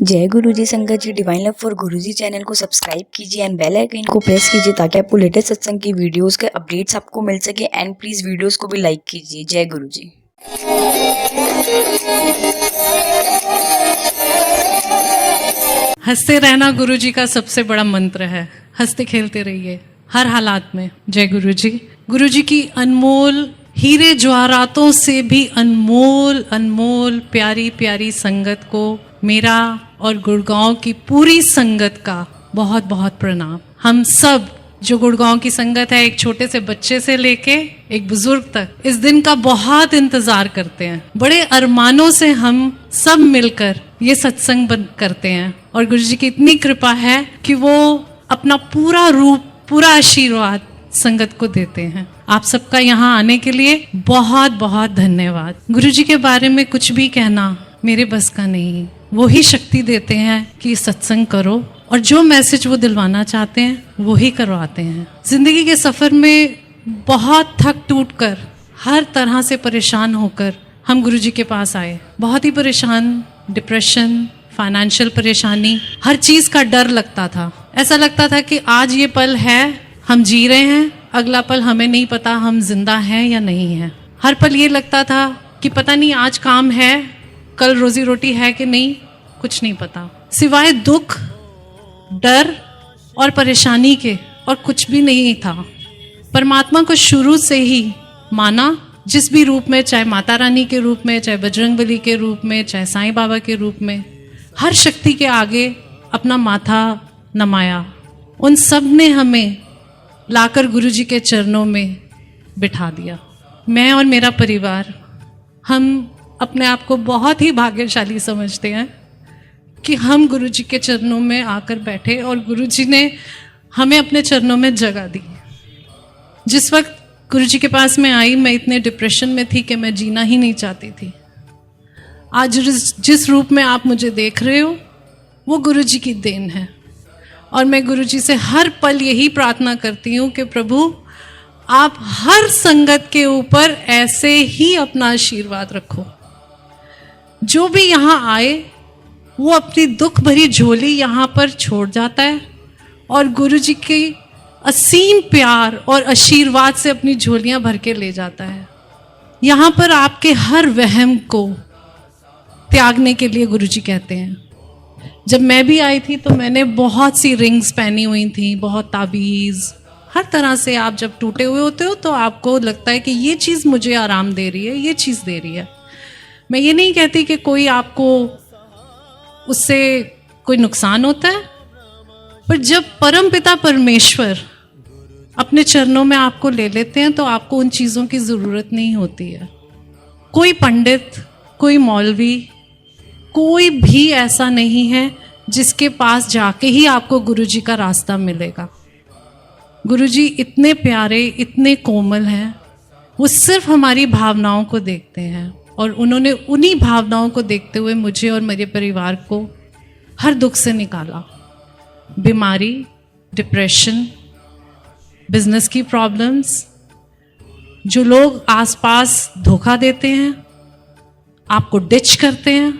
जय गुरुजी संगत जी। Divine love for Guruji channel को सब्सक्राइब कीजिए एंड बेल आइकन को प्रेस कीजिए ताकि आपको लेटेस्ट सत्संग की वीडियोस के अपडेट्स आपको मिल सके। एंड प्लीज वीडियोस को भी लाइक कीजिए। जय गुरुजी। हंसते रहना गुरुजी का सबसे बड़ा मंत्र है। हंसते खेलते रहिए हर हालात में। जय गुरुजी। गुरुजी की अनमोल हीरे जवाहरातों से भी अनमोल अनमोल प्यारी प्यारी संगत को मेरा और गुड़गांव की पूरी संगत का बहुत बहुत प्रणाम। हम सब जो गुड़गांव की संगत है, एक छोटे से बच्चे से लेके एक बुजुर्ग तक, इस दिन का बहुत इंतजार करते हैं। बड़े अरमानों से हम सब मिलकर ये सत्संग बंद करते हैं और गुरुजी की इतनी कृपा है कि वो अपना पूरा रूप, पूरा आशीर्वाद संगत को देते हैं। आप सबका यहाँ आने के लिए बहुत बहुत धन्यवाद। गुरुजी के बारे में कुछ भी कहना मेरे बस का नहीं। वो ही शक्ति देते हैं कि सत्संग करो और जो मैसेज वो दिलवाना चाहते हैं वो ही करवाते हैं। जिंदगी के सफ़र में बहुत थक टूट कर, हर तरह से परेशान होकर हम गुरुजी के पास आए। बहुत ही परेशान, डिप्रेशन, फाइनेंशियल परेशानी, हर चीज़ का डर लगता था। ऐसा लगता था कि आज ये पल है, हम जी रहे हैं, अगला पल हमें नहीं पता हम जिंदा हैं या नहीं हैं। हर पल ये लगता था कि पता नहीं आज काम है, कल रोजी रोटी है कि नहीं, कुछ नहीं पता। सिवाय दुख, डर और परेशानी के और कुछ भी नहीं था। परमात्मा को शुरू से ही माना, जिस भी रूप में, चाहे माता रानी के रूप में, चाहे बजरंगबली के रूप में, चाहे साईं बाबा के रूप में, हर शक्ति के आगे अपना माथा नमाया। उन सब ने हमें लाकर गुरुजी के चरणों में बिठा दिया। मैं और मेरा परिवार, हम अपने आप को बहुत ही भाग्यशाली समझते हैं कि हम गुरुजी के चरणों में आकर बैठे और गुरुजी ने हमें अपने चरणों में जगह दी। जिस वक्त गुरुजी के पास मैं आई, मैं इतने डिप्रेशन में थी कि मैं जीना ही नहीं चाहती थी। आज जिस रूप में आप मुझे देख रहे हो वो गुरुजी की देन है और मैं गुरुजी से हर पल यही प्रार्थना करती हूँ कि प्रभु आप हर संगत के ऊपर ऐसे ही अपना आशीर्वाद रखो। जो भी यहाँ आए वो अपनी दुख भरी झोली यहाँ पर छोड़ जाता है और गुरुजी के असीम प्यार और आशीर्वाद से अपनी झोलियाँ भर के ले जाता है। यहाँ पर आपके हर वहम को त्यागने के लिए गुरुजी कहते हैं। जब मैं भी आई थी तो मैंने बहुत सी रिंग्स पहनी हुई थी, बहुत ताबीज़, हर तरह से। आप जब टूटे हुए होते हो तो आपको लगता है कि ये चीज़ मुझे आराम दे रही है, ये चीज़ दे रही है। मैं ये नहीं कहती कि कोई आपको उससे कोई नुकसान होता है, पर जब परमपिता परमेश्वर अपने चरणों में आपको ले लेते हैं तो आपको उन चीज़ों की ज़रूरत नहीं होती है। कोई पंडित, कोई मौलवी, कोई भी ऐसा नहीं है जिसके पास जाके ही आपको गुरुजी का रास्ता मिलेगा। गुरुजी इतने प्यारे, इतने कोमल हैं। वो सिर्फ हमारी भावनाओं को देखते हैं और उन्होंने उन्हीं भावनाओं को देखते हुए मुझे और मेरे परिवार को हर दुख से निकाला। बीमारी, डिप्रेशन, बिजनेस की प्रॉब्लम्स, जो लोग आसपास धोखा देते हैं, आपको डिच करते हैं,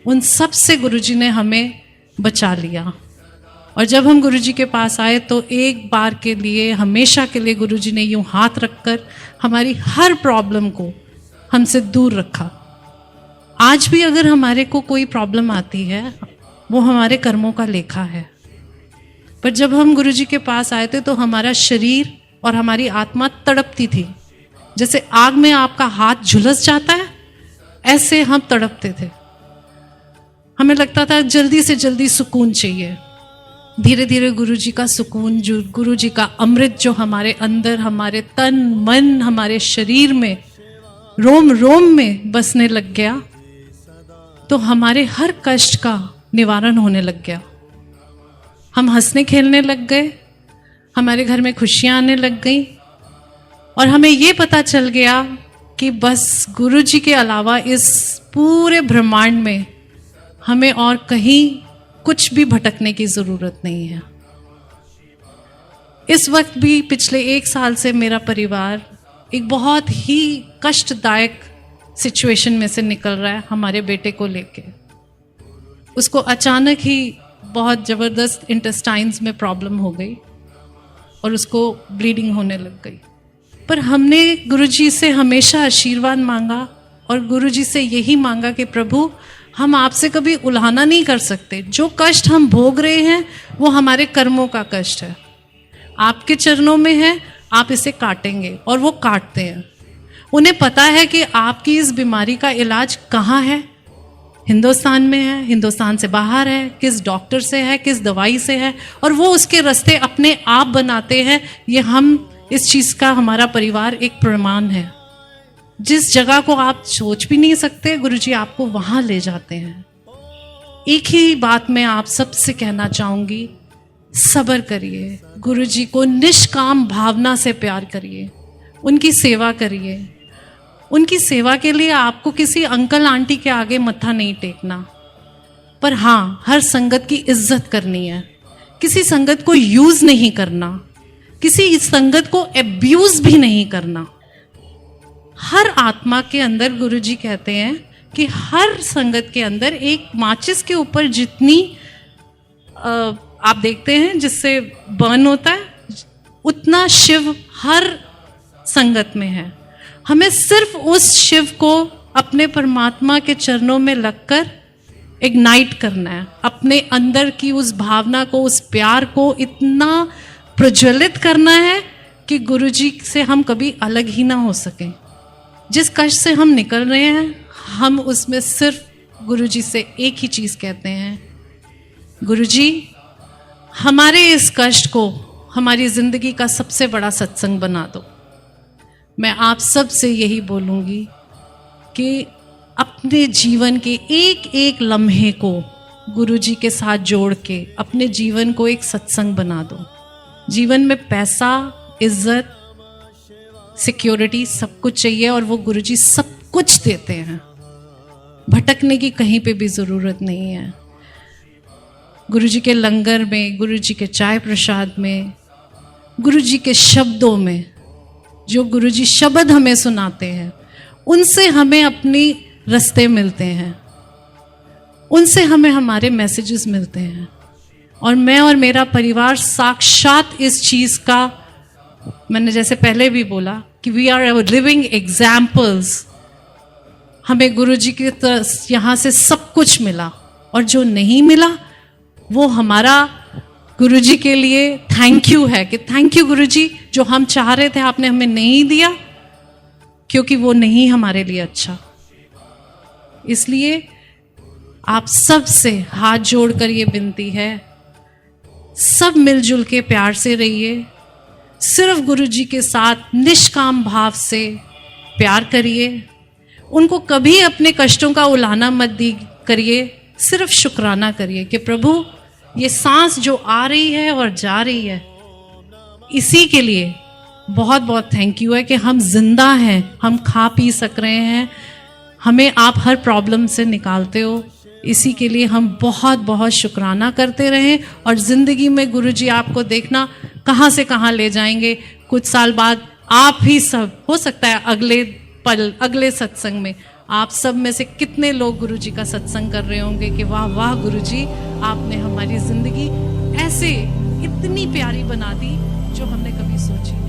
उन सब से गुरुजी ने हमें बचा लिया। और जब हम गुरुजी के पास आए तो एक बार के लिए, हमेशा के लिए गुरुजी ने यूं हाथ रखकर हमारी हर प्रॉब्लम को हमसे दूर रखा। आज भी अगर हमारे को कोई प्रॉब्लम आती है, वो हमारे कर्मों का लेखा है। पर जब हम गुरुजी के पास आए थे तो हमारा शरीर और हमारी आत्मा तड़पती थी। जैसे आग में आपका हाथ झुलस जाता है, ऐसे हम तड़पते थे। हमें लगता था जल्दी से जल्दी सुकून चाहिए। धीरे धीरे गुरुजी का सुकून, जो गुरुजी का अमृत जो हमारे अंदर, हमारे तन मन, हमारे शरीर में, रोम रोम में बसने लग गया, तो हमारे हर कष्ट का निवारण होने लग गया। हम हंसने खेलने लग गए, हमारे घर में खुशियाँ आने लग गई और हमें ये पता चल गया कि बस गुरुजी के अलावा इस पूरे ब्रह्मांड में हमें और कहीं कुछ भी भटकने की ज़रूरत नहीं है। इस वक्त भी पिछले 1 साल से मेरा परिवार एक बहुत ही कष्टदायक सिचुएशन में से निकल रहा है हमारे बेटे को लेके। उसको अचानक ही बहुत ज़बरदस्त इंटेस्टाइन्स में प्रॉब्लम हो गई और उसको ब्लीडिंग होने लग गई। पर हमने गुरुजी से हमेशा आशीर्वाद मांगा और गुरुजी से यही मांगा कि प्रभु हम आपसे कभी उल्हाना नहीं कर सकते, जो कष्ट हम भोग रहे हैं वो हमारे कर्मों का कष्ट है, आपके चरणों में है, आप इसे काटेंगे। और वो काटते हैं। उन्हें पता है कि आपकी इस बीमारी का इलाज कहाँ है, हिंदुस्तान में है, हिंदुस्तान से बाहर है, किस डॉक्टर से है, किस दवाई से है, और वो उसके रास्ते अपने आप बनाते हैं। ये हम इस चीज़ का हमारा परिवार एक प्रमाण है। जिस जगह को आप सोच भी नहीं सकते, गुरुजी आपको वहाँ ले जाते हैं। एक ही बात मैं आप सबसे कहना चाहूँगी, सब्र करिए, गुरुजी को निष्काम भावना से प्यार करिए, उनकी सेवा करिए। उनकी सेवा के लिए आपको किसी अंकल आंटी के आगे मत्था नहीं टेकना, पर हाँ, हर संगत की इज्जत करनी है, किसी संगत को यूज़ नहीं करना, किसी संगत को एब्यूज भी नहीं करना। हर आत्मा के अंदर गुरुजी कहते हैं कि हर संगत के अंदर एक माचिस के ऊपर जितनी आप देखते हैं जिससे बर्न होता है, उतना शिव हर संगत में है। हमें सिर्फ उस शिव को अपने परमात्मा के चरणों में लगकर इग्नाइट करना है, अपने अंदर की उस भावना को, उस प्यार को इतना प्रज्वलित करना है कि गुरुजी से हम कभी अलग ही ना हो सकें। जिस कष्ट से हम निकल रहे हैं, हम उसमें सिर्फ गुरुजी से एक ही चीज़ कहते हैं, गुरुजी हमारे इस कष्ट को हमारी ज़िंदगी का सबसे बड़ा सत्संग बना दो। मैं आप सब से यही बोलूँगी कि अपने जीवन के एक एक लम्हे को गुरुजी के साथ जोड़ के अपने जीवन को एक सत्संग बना दो। जीवन में पैसा, इज्जत, सिक्योरिटी सब कुछ चाहिए और वो गुरुजी सब कुछ देते हैं। भटकने की कहीं पे भी ज़रूरत नहीं है। गुरुजी के लंगर में, गुरुजी के चाय प्रसाद में, गुरुजी के शब्दों में, जो गुरुजी शब्द हमें सुनाते हैं, उनसे हमें अपनी रास्ते मिलते हैं, उनसे हमें हमारे मैसेजेस मिलते हैं। और मैं और मेरा परिवार साक्षात इस चीज़ का, मैंने जैसे पहले भी बोला कि वी आर लिविंग एग्जाम्पल्स। हमें गुरुजी की तरफ यहाँ से सब कुछ मिला, और जो नहीं मिला वो हमारा गुरुजी के लिए थैंक यू है कि थैंक यू गुरुजी, जो हम चाह रहे थे आपने हमें नहीं दिया, क्योंकि वो नहीं हमारे लिए अच्छा। इसलिए आप सब से हाथ जोड़कर ये विनती है, सब मिलजुल के प्यार से रहिए, सिर्फ गुरुजी के साथ निष्काम भाव से प्यार करिए, उनको कभी अपने कष्टों का उलाहना मत करिए, सिर्फ शुक्राना करिए कि प्रभु ये सांस जो आ रही है और जा रही है, इसी के लिए बहुत बहुत थैंक यू है कि हम जिंदा हैं, हम खा पी सक रहे हैं, हमें आप हर प्रॉब्लम से निकालते हो। इसी के लिए हम बहुत बहुत शुक्राना करते रहें। और ज़िंदगी में गुरुजी आपको देखना कहाँ से कहाँ ले जाएंगे। कुछ साल बाद आप ही सब, हो सकता है अगले पल, अगले सत्संग में आप सब में से कितने लोग गुरुजी का सत्संग कर रहे होंगे कि वाह वाह गुरुजी, आपने हमारी ज़िंदगी ऐसे इतनी प्यारी बना दी जो हमने कभी सोची।